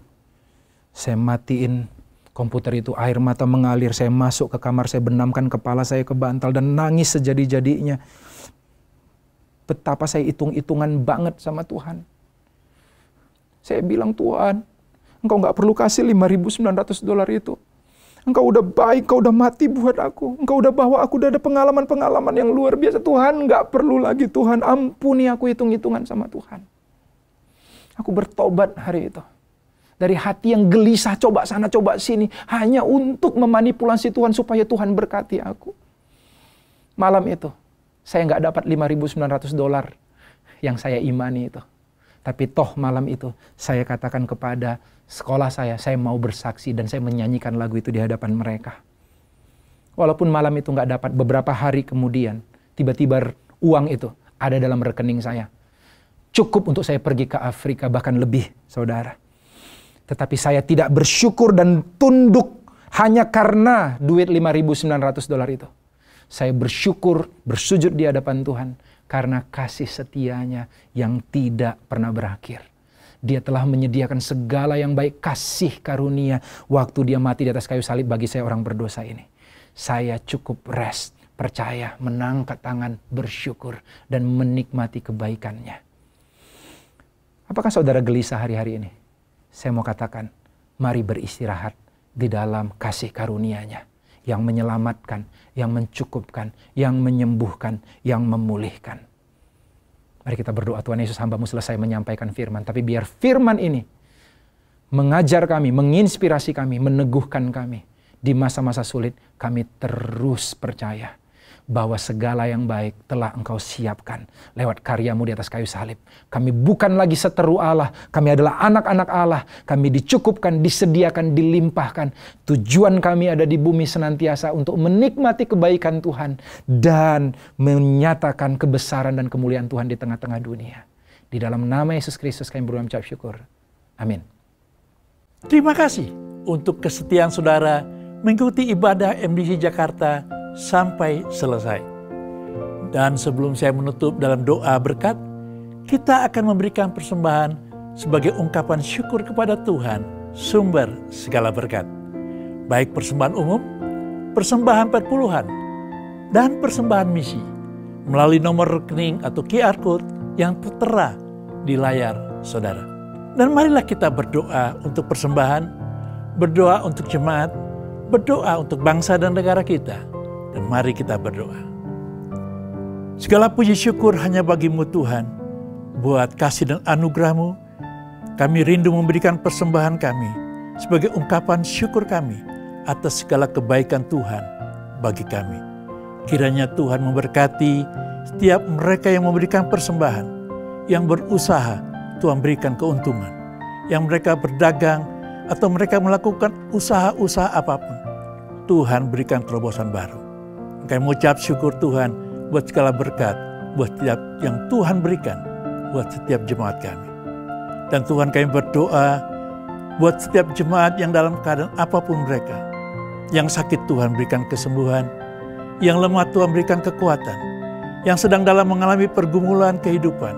Saya matiin komputer itu, air mata mengalir. Saya masuk ke kamar, saya benamkan kepala saya ke bantal dan nangis sejadi-jadinya. Betapa saya hitung-hitungan banget sama Tuhan. Saya bilang, Tuhan, Engkau gak perlu kasih $5.900 itu. Engkau udah baik, Engkau udah mati buat aku. Engkau udah bawa aku, udah ada pengalaman-pengalaman yang luar biasa. Tuhan, gak perlu lagi Tuhan. Ampuni aku hitung-hitungan sama Tuhan. Aku bertobat hari itu. Dari hati yang gelisah, coba sana, coba sini. Hanya untuk memanipulasi Tuhan supaya Tuhan berkati aku. Malam itu, saya gak dapat $5.900 yang saya imani itu. Tapi toh malam itu, saya katakan kepada sekolah saya mau bersaksi dan saya menyanyikan lagu itu di hadapan mereka. Walaupun malam itu nggak dapat, beberapa hari kemudian, tiba-tiba uang itu ada dalam rekening saya. Cukup untuk saya pergi ke Afrika, bahkan lebih, saudara. Tetapi saya tidak bersyukur dan tunduk hanya karena duit $5.900 itu. Saya bersyukur, bersujud di hadapan Tuhan, karena kasih setianya yang tidak pernah berakhir. Dia telah menyediakan segala yang baik, kasih karunia waktu dia mati di atas kayu salib bagi saya orang berdosa ini. Saya cukup rest, percaya, mengangkat tangan, bersyukur, dan menikmati kebaikannya. Apakah saudara gelisah hari-hari ini? Saya mau katakan, mari beristirahat di dalam kasih karunia-Nya yang menyelamatkan, yang mencukupkan, yang menyembuhkan, yang memulihkan. Mari kita berdoa, Tuhan Yesus, hamba-Mu selesai menyampaikan firman. Tapi biar firman ini mengajar kami, menginspirasi kami, meneguhkan kami. Di masa-masa sulit kami terus percaya bahwa segala yang baik telah Engkau siapkan lewat karya-Mu di atas kayu salib. Kami bukan lagi seteru Allah, kami adalah anak-anak Allah. Kami dicukupkan, disediakan, dilimpahkan. Tujuan kami ada di bumi senantiasa untuk menikmati kebaikan Tuhan dan menyatakan kebesaran dan kemuliaan Tuhan di tengah-tengah dunia. Di dalam nama Yesus Kristus kami berdoa mengucap syukur. Amin. Terima kasih untuk kesetiaan saudara mengikuti ibadah MDC Jakarta sampai selesai. Dan sebelum saya menutup dalam doa berkat, kita akan memberikan persembahan sebagai ungkapan syukur kepada Tuhan, sumber segala berkat. Baik persembahan umum, persembahan perpuluhan, dan persembahan misi melalui nomor rekening atau QR Code yang tertera di layar saudara. Dan marilah kita berdoa untuk persembahan, berdoa untuk jemaat, berdoa untuk bangsa dan negara kita. Dan mari kita berdoa. Segala puji syukur hanya bagi-Mu Tuhan, buat kasih dan anugerah-Mu. Kami rindu memberikan persembahan kami sebagai ungkapan syukur kami atas segala kebaikan Tuhan bagi kami. Kiranya Tuhan memberkati setiap mereka yang memberikan persembahan, yang berusaha, Tuhan berikan keuntungan. Yang mereka berdagang atau mereka melakukan usaha-usaha apapun, Tuhan berikan terobosan baru. Kami mengucap syukur Tuhan buat segala berkat, buat setiap yang Tuhan berikan, buat setiap jemaat kami. Dan Tuhan kami berdoa buat setiap jemaat yang dalam keadaan apapun mereka. Yang sakit Tuhan berikan kesembuhan, yang lemah Tuhan berikan kekuatan, yang sedang dalam mengalami pergumulan kehidupan,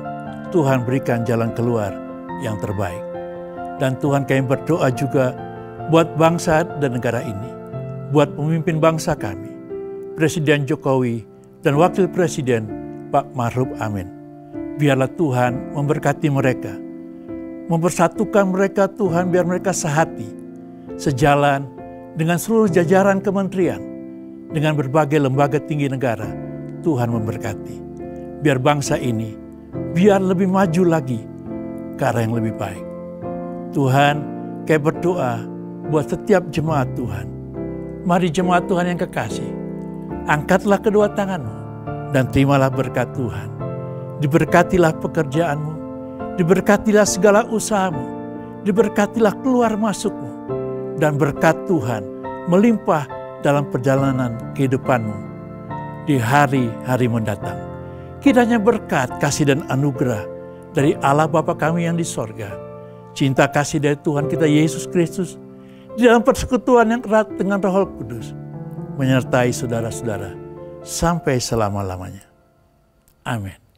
Tuhan berikan jalan keluar yang terbaik. Dan Tuhan kami berdoa juga buat bangsa dan negara ini, buat pemimpin bangsa kami, Presiden Jokowi, dan Wakil Presiden Pak Ma'ruf Amin. Biarlah Tuhan memberkati mereka, mempersatukan mereka Tuhan, biar mereka sehati, sejalan dengan seluruh jajaran kementerian, dengan berbagai lembaga tinggi negara. Tuhan memberkati. Biar bangsa ini, biar lebih maju lagi ke arah yang lebih baik. Tuhan, kami berdoa buat setiap jemaat Tuhan. Mari jemaat Tuhan yang kekasih, angkatlah kedua tanganmu dan terimalah berkat Tuhan. Diberkatilah pekerjaanmu, diberkatilah segala usahamu, diberkatilah keluar masukmu, dan berkat Tuhan melimpah dalam perjalanan kehidupanmu di hari-hari mendatang. Kiranya berkat, kasih dan anugerah dari Allah Bapa kami yang di sorga, cinta kasih dari Tuhan kita Yesus Kristus, di dalam persekutuan yang erat dengan Roh Kudus, menyertai saudara-saudara sampai selama-lamanya. Amin.